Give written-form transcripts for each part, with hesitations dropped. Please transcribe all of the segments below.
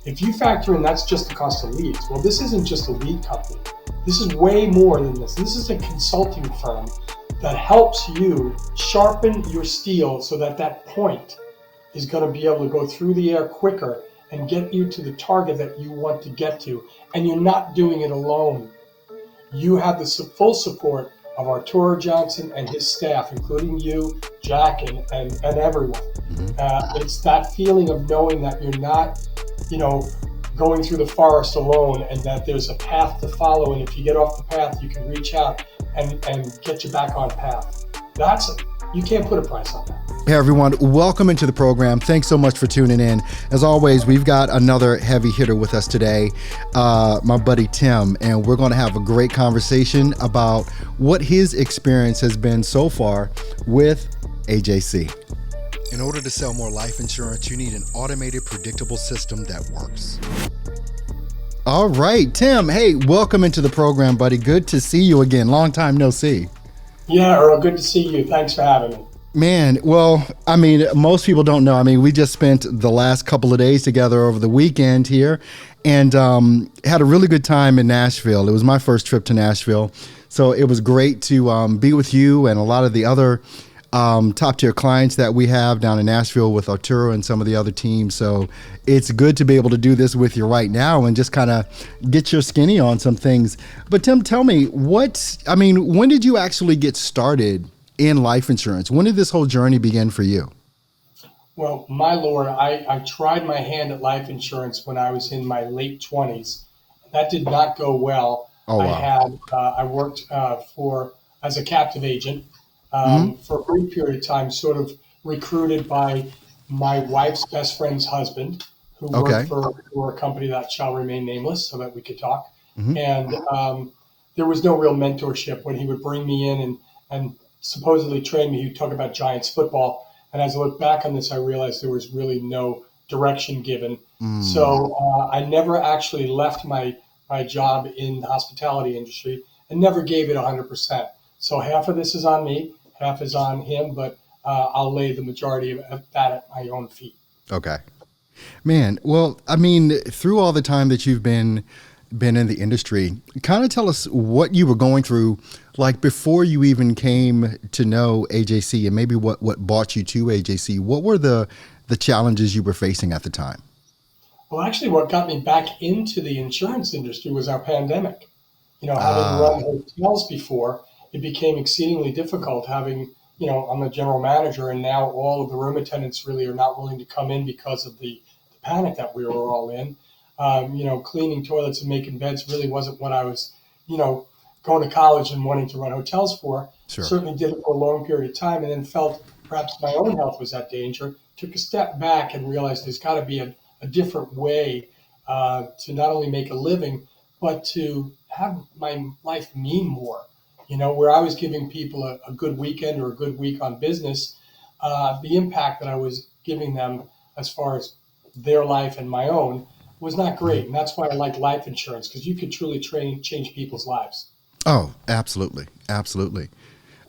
If you factor in that's just the cost of leads, well, this isn't just a lead company. This is way more than this. This is a consulting firm that helps you sharpen your steel so that that point is going to be able to go through the air quicker and get you to the target that you want to get to. And you're not doing it alone. You have the full support of Arturo Johnson and his staff, including you, Jack, and everyone. It's that feeling of knowing that you're not, going through the forest alone, and that there's a path to follow. And if you get off the path, you can reach out and get you back on path. You can't put a price on that. Hey everyone, welcome into the program. Thanks so much for tuning in. As always, we've got another heavy hitter with us today, my buddy Tim, and we're going to have a great conversation about what his experience has been so far with AJC. In order to sell more life insurance, you need an automated, predictable system that works. All right, Tim, hey, welcome into the program, buddy. Good to see you again. Long time no see. Yeah, Earl, good to see you. Thanks for having me. Man, well, most people don't know. We just spent the last couple of days together over the weekend here and had a really good time in Nashville. It was my first trip to Nashville. So it was great to be with you and a lot of the other top tier clients that we have down in Nashville with Arturo and some of the other teams. So it's good to be able to do this with you right now and just kind of get your skinny on some things. But Tim, tell me when did you actually get started in life insurance? When did this whole journey begin for you? Well, my Lord, I tried my hand at life insurance when I was in my late 20s. That did not go well. Oh, wow. I worked as a captive agent for a brief period of time, sort of recruited by my wife's best friend's husband, who worked for a company that shall remain nameless so that we could talk. And there was no real mentorship. When he would bring me in and supposedly train me, he'd talk about Giants football. And as I look back on this, I realized there was really no direction given. So I never actually left my job in the hospitality industry and never gave it 100%. So half of this is on me, half is on him, but I'll lay the majority of that at my own feet. Okay. Man, well, through all the time that you've been in the industry, kind of tell us what you were going through, like before you even came to know AJC, and maybe what brought you to AJC. What were the challenges you were facing at the time? Well, actually, what got me back into the insurance industry was our pandemic. Having run hotels before, it became exceedingly difficult having, I'm a general manager, and now all of the room attendants really are not willing to come in because of the panic that we were all in. Cleaning toilets and making beds really wasn't what I was, going to college and wanting to run hotels for. Sure. Certainly did it for a long period of time, and then felt perhaps my own health was at danger. Took a step back and realized there's got to be a different way to not only make a living, but to have my life mean more. Where I was giving people a good weekend or a good week on business, the impact that I was giving them as far as their life and my own was not great. And that's why I like life insurance, because you could truly change people's lives. Oh, absolutely. Absolutely.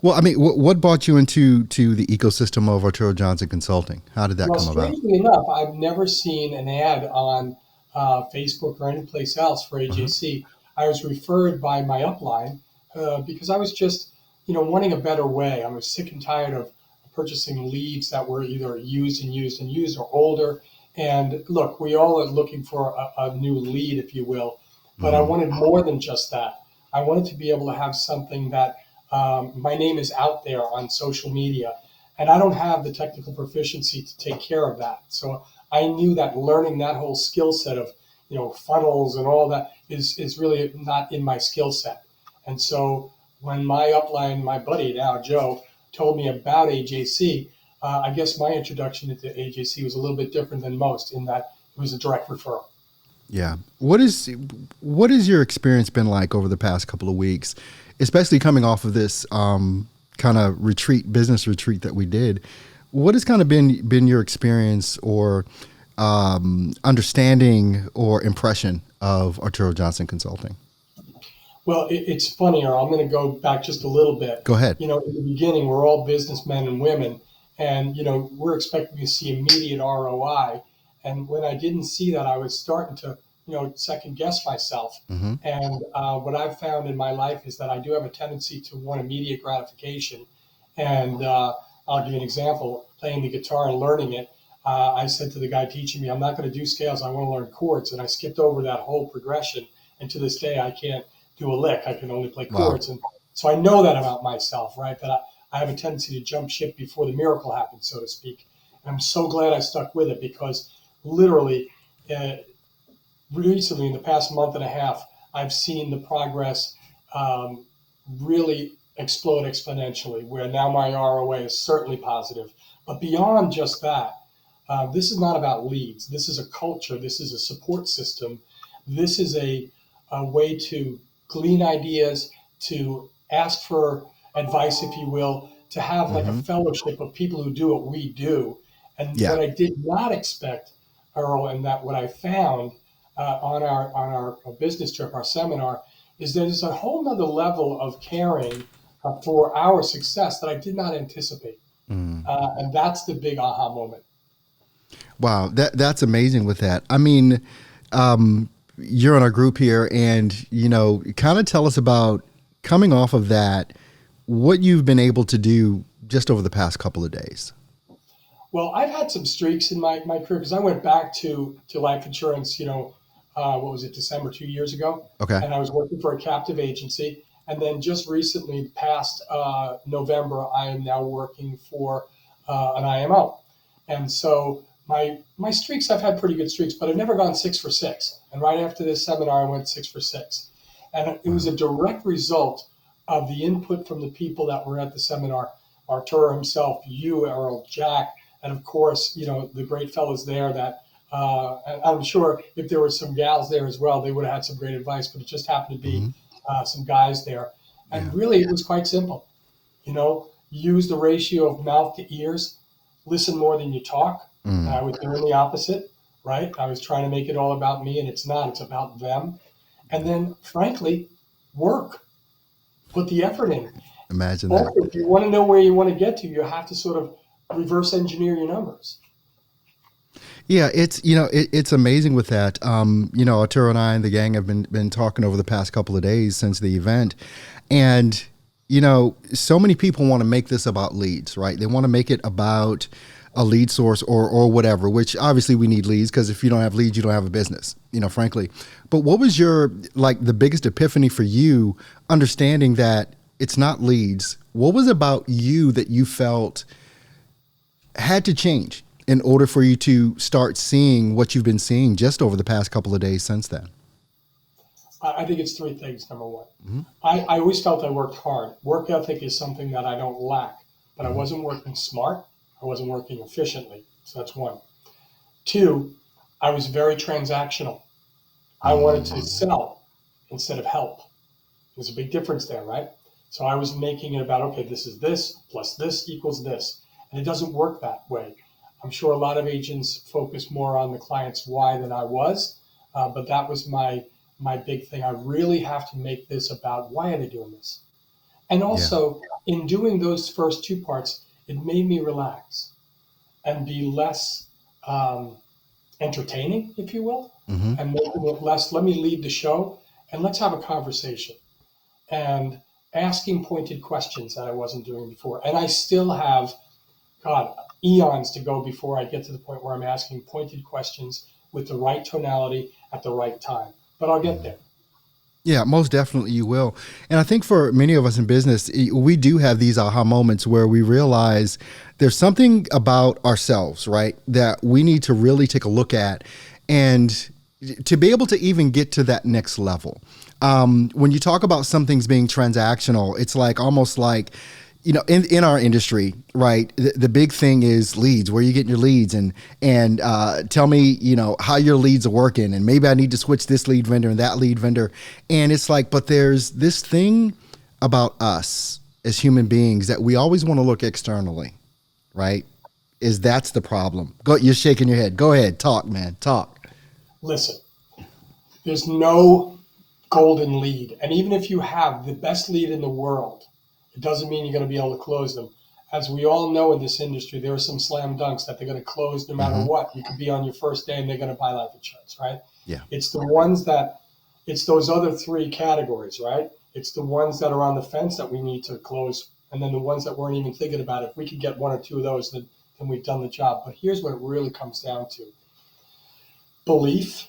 Well, what brought you into the ecosystem of Arturo Johnson Consulting? How did that come about? Strangely enough, I've never seen an ad on Facebook or any place else for AJC. I was referred by my upline because I was just, wanting a better way. I was sick and tired of purchasing leads that were either used or older. And look, we all are looking for a new lead, if you will, but I wanted more than just that. I wanted to be able to have something that my name is out there on social media, and I don't have the technical proficiency to take care of that. So I knew that learning that whole skill set of, funnels and all that is really not in my skill set. And so when my upline, my buddy now, Joe, told me about AJC, I guess my introduction into AJC was a little bit different than most in that it was a direct referral. Yeah. What is your experience been like over the past couple of weeks, especially coming off of this kind of business retreat that we did? What has kind of been your experience or understanding or impression of Arturo Johnson Consulting? Well, it's funny, Earl. I'm going to go back just a little bit. Go ahead. In the beginning, we're all businessmen and women, and we're expecting to see immediate ROI. And when I didn't see that, I was starting to, second guess myself. Mm-hmm. And what I've found in my life is that I do have a tendency to want immediate gratification. And I'll give you an example. Playing the guitar and learning it, I said to the guy teaching me, I'm not going to do scales. I want to learn chords. And I skipped over that whole progression. And to this day, I can't do a lick. I can only play Wow. chords. And so I know that about myself, right? That I have a tendency to jump ship before the miracle happens, so to speak. And I'm so glad I stuck with it, because literally, recently, in the past month and a half, I've seen the progress really explode exponentially, where now my ROA is certainly positive. But beyond just that, this is not about leads. This is a culture. This is a support system. This is a way to glean ideas, to ask for advice, if you will, to have like a Mm-hmm. fellowship of people who do what we do. And Yeah. what I did not expect, Earl, and that what I found on our business trip, our seminar, is there's a whole nother level of caring for our success that I did not anticipate. Mm. And that's the big aha moment. Wow, that's amazing with that. I mean, you're in our group here, and kind of tell us about coming off of that, what you've been able to do just over the past couple of days. Well, I've had some streaks in my career, because I went back to life insurance, what was it, December 2 years ago? Okay. And I was working for a captive agency. And then just recently, past November, I am now working for an IMO. And so my streaks, I've had pretty good streaks, but I've never gone 6 for 6. And right after this seminar, I went 6 for 6. And it was a direct result of the input from the people that were at the seminar. Arturo himself, you, Errol, Jack, and of course, the great fellows there that and I'm sure if there were some gals there as well, they would have had some great advice, but it just happened to be Mm-hmm. some guys there. Yeah. And really, it was quite simple. Use the ratio of mouth to ears, listen more than you talk. And I Mm. was doing the opposite, right? I was trying to make it all about me, and it's not, it's about them. And then, frankly, work, put the effort in. Imagine Also, that. if you want to know where you want to get to, you have to sort of reverse engineer your numbers. Yeah, it's amazing with that. Arturo and I and the gang have been talking over the past couple of days since the event, and so many people want to make this about leads, right? They want to make it about a lead source or whatever. Which obviously we need leads, because if you don't have leads, you don't have a business. Frankly. But what was your the biggest epiphany for you, understanding that it's not leads? What was about you that you felt had to change in order for you to start seeing what you've been seeing just over the past couple of days since then? I think it's three things. Number one, Mm-hmm. I always felt I worked hard. Work ethic is something that I don't lack, but I Mm-hmm. wasn't working smart. I wasn't working efficiently. So that's one. Two, I was very transactional. I wanted to sell instead of help. There's a big difference there, right? So I was making it about, okay, this is this plus this equals this. And it doesn't work that way. I'm sure a lot of agents focus more on the client's why than I was, but that was my big thing. I really have to make this about why are they doing this? And Yeah. also, in doing those first two parts, it made me relax and be less entertaining, if you will, Mm-hmm. and making it less, let me lead the show and let's have a conversation. And asking pointed questions that I wasn't doing before. And I still have, God, eons to go before I get to the point where I'm asking pointed questions with the right tonality at the right time. But I'll get there. Yeah, most definitely you will. And I think for many of us in business, we do have these aha moments where we realize there's something about ourselves, right, that we need to really take a look at, and to be able to even get to that next level. When you talk about some things being transactional, it's almost like, in our industry, right, the big thing is leads. Where are you getting your leads? And tell me, how your leads are working. And maybe I need to switch this lead vendor and that lead vendor. And it's but there's this thing about us as human beings that we always want to look externally, right? That's the problem. You're shaking your head. Go ahead. Talk, man. Talk. Listen, there's no golden lead. And even if you have the best lead in the world, it doesn't mean you're going to be able to close them. as we all know in this industry, there are some slam dunks that they're going to close no matter what. You could be on your first day and they're going to buy life insurance, right? Yeah. It's the ones that, it's those other three categories, right? It's the ones that are on the fence that we need to close. And then the ones that weren't even thinking about it. If we could get one or two of those, then we've done the job. But here's what it really comes down to: belief,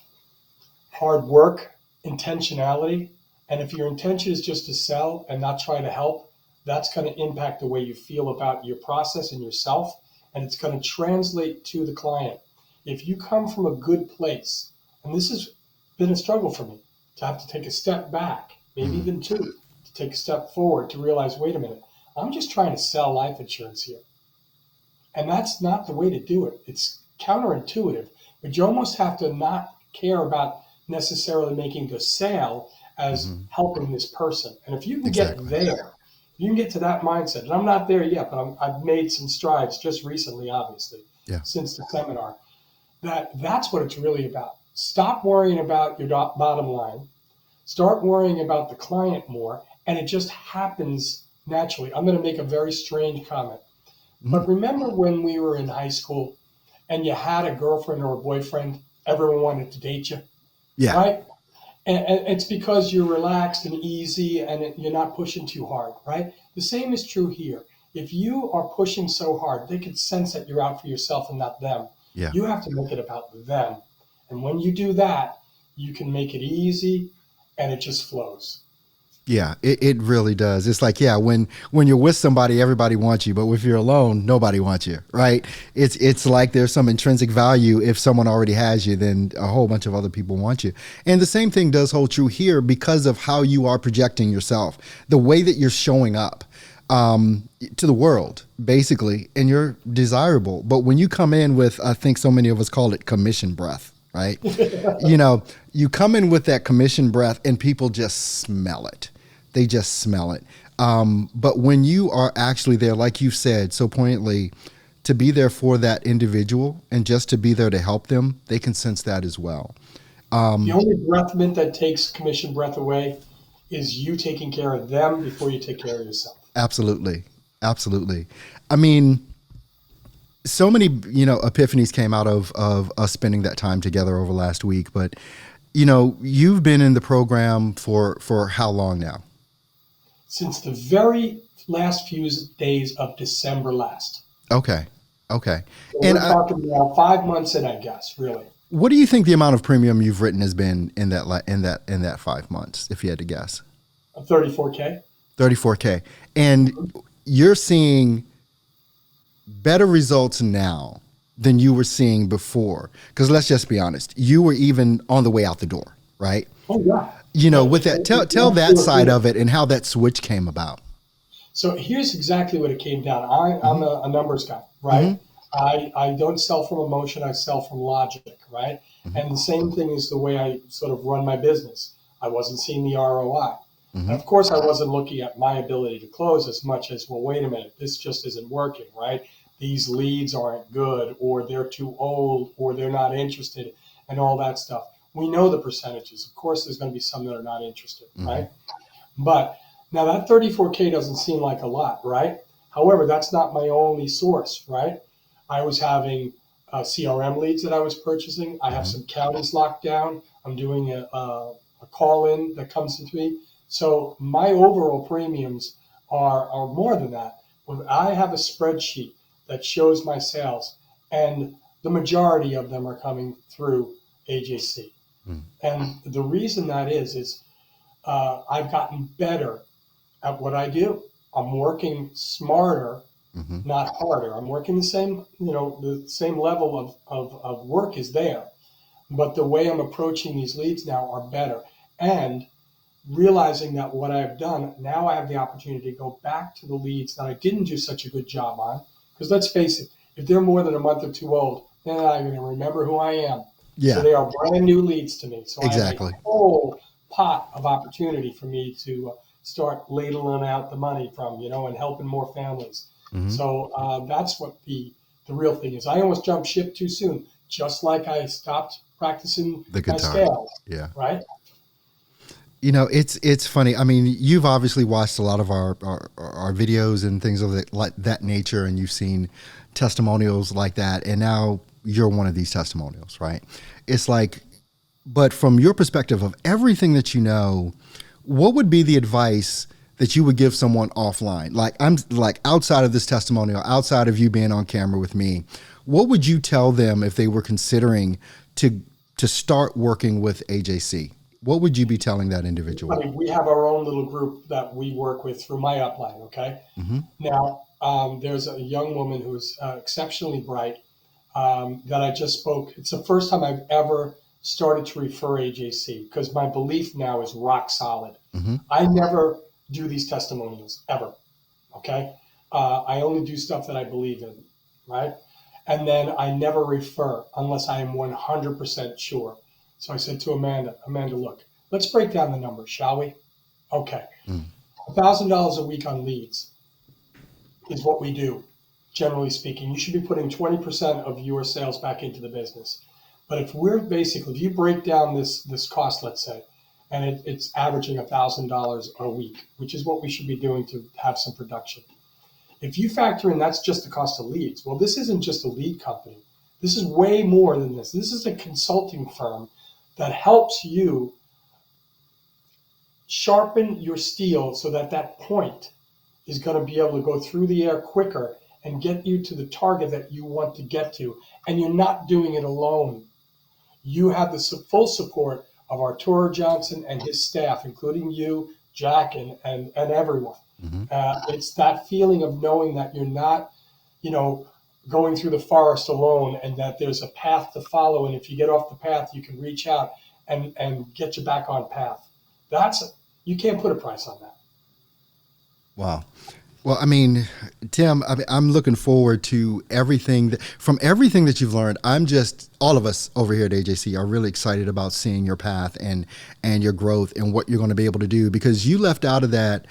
hard work, intentionality. And if your intention is just to sell and not try to help, that's going to impact the way you feel about your process and yourself. And it's going to translate to the client. If you come from a good place, and this has been a struggle for me, to have to take a step back, maybe even two, to take a step forward, to realize, wait a minute, I'm just trying to sell life insurance here. And that's not the way to do it. It's counterintuitive, but you almost have to not care about necessarily making the sale as helping this person. And if you can get there, you can get to that mindset. And I'm not there yet, but I've made some strides just recently, obviously, since the seminar. That's what it's really about. Stop worrying about your bottom line. Start worrying about the client more, and it just happens naturally. I'm going to make a very strange comment. But remember when we were in high school and you had a girlfriend or a boyfriend, everyone wanted to date you, right? And it's because you're relaxed and easy and you're not pushing too hard, right? The same is true here. If you are pushing so hard, they could sense that you're out for yourself and not them. Yeah. You have to make it about them. And when you do that, you can make it easy and it just flows. Yeah, it really does. It's like, when you're with somebody, everybody wants you, but if you're alone, nobody wants you, right? It's like there's some intrinsic value. If someone already has you, then a whole bunch of other people want you. And the same thing does hold true here because of how you are projecting yourself, the way that you're showing up to the world, basically, and you're desirable. But when you come in with, I think so many of us call it commission breath, right? You come in with that commission breath and people just smell it. They just smell it. But when you are actually there, like you said so poignantly, to be there for that individual and just to be there to help them, they can sense that as well. The only breath mint that takes commission breath away is you taking care of them before you take care of yourself. Absolutely. Absolutely. I mean, so many, epiphanies came out of us spending that time together over last week. But, you've been in the program for how long now? Since the very last few days of December last. Okay. So and we're talking about 5 months in, I guess, really. What do you think the amount of premium you've written has been in that 5 months, if you had to guess? 34K. 34K. And you're seeing better results now than you were seeing before. Because let's just be honest, you were even on the way out the door, right? Oh, yeah. With that, tell that side of it and how that switch came about. So here's exactly what it came down. I'm a numbers guy, right? I don't sell from emotion. I sell from logic, right? And the same thing is the way I sort of run my business. I wasn't seeing the ROI. And of course, I wasn't looking at my ability to close as much as, well, wait a minute, this just isn't working, right? These leads aren't good, or they're too old, or they're not interested, and all that stuff. We know the percentages. Of course, there's going to be some that are not interested, right? But now that 34K doesn't seem like a lot, right? However, that's not my only source, right? I was having CRM leads that I was purchasing. I have some counties locked down. I'm doing a call-in that comes to me. So my overall premiums are more than that. When I have a spreadsheet that shows my sales, and the majority of them are coming through AJC. And the reason that is I've gotten better at what I do. I'm working smarter, not harder. I'm working the same level of work is there, but the way I'm approaching these leads now are better. And realizing that what I've done, now I have the opportunity to go back to the leads that I didn't do such a good job on. Because let's face it, if they're more than a month or two old, they're not going to remember who I am. Yeah. So they are brand new leads to me. So Exactly. I have a whole pot of opportunity for me to start ladling out the money from, and helping more families. So that's what the real thing is. I almost jumped ship too soon, just like I stopped practicing the my guitar. scales. Yeah. Right. It's funny. I mean, you've obviously watched a lot of our videos and things of that nature, and you've seen testimonials like that, and now you're one of these testimonials, right? It's like, but from your perspective of everything that you know, what would be the advice that you would give someone offline? Like, I'm like, outside of this testimonial, outside of you being on camera with me, what would you tell them if they were considering to start working with AJC? What would you be telling that individual? I mean, we have our own little group that we work with through my upline. Okay. Mm-hmm. Now, there's a young woman who's exceptionally bright that I just spoke. It's the first time I've ever started to refer AJC because my belief now is rock solid. Mm-hmm. I never do these testimonials ever. Okay. I only do stuff that I believe in. Right. And then I never refer unless I am 100% sure. So I said to Amanda, look, let's break down the numbers, shall we? Okay. $1,000 a week on leads is what we do, generally speaking. You should be putting 20% of your sales back into the business. But if you break down this cost, let's say, and it's averaging $1,000 a week, which is what we should be doing to have some production. If you factor in that's just the cost of leads, well, this isn't just a lead company. This is way more than this. This is a consulting firm that helps you sharpen your steel so that point is going to be able to go through the air quicker and get you to the target that you want to get to. And you're not doing it alone. You have the full support of Arturo Johnson and his staff, including you, Jack, and everyone. Mm-hmm. It's that feeling of knowing that you're not, going through the forest alone, and that there's a path to follow. And if you get off the path, you can reach out and get you back on path. You can't put a price on that. Wow. Well, I mean, Tim, I'm looking forward to everything that you've learned. All of us over here at AJC are really excited about seeing your path and your growth and what you're going to be able to do, because you left out of that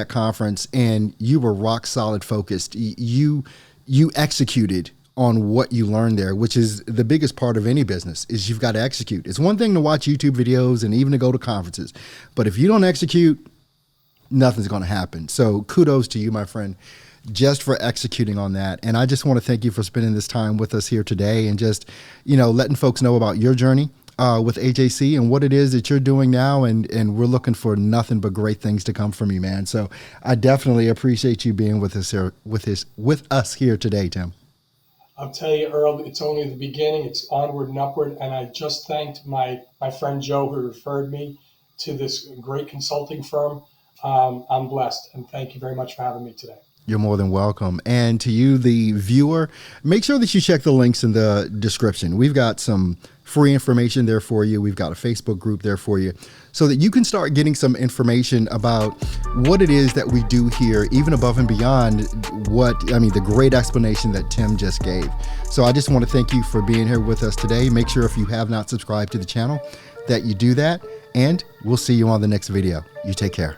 conference and you were rock solid focused. You executed on what you learned there, which is the biggest part of any business, is you've got to execute. It's one thing to watch YouTube videos and even to go to conferences, but if you don't execute, nothing's going to happen. So kudos to you, my friend, just for executing on that. And I just want to thank you for spending this time with us here today and just, letting folks know about your journey with AJC and what it is that you're doing now. And we're looking for nothing but great things to come from you, man. So I definitely appreciate you being with us here, with us here today, Tim. I'll tell you, Earl, it's only the beginning. It's onward and upward. And I just thanked my friend Joe, who referred me to this great consulting firm. I'm blessed, and thank you very much for having me today. You're more than welcome. And to you, the viewer, make sure that you check the links in the description. We've got some free information there for you. We've got a Facebook group there for you so that you can start getting some information about what it is that we do here, even above and beyond the great explanation that Tim just gave. So I just want to thank you for being here with us today. Make sure if you have not subscribed to the channel that you do that, and we'll see you on the next video. You take care.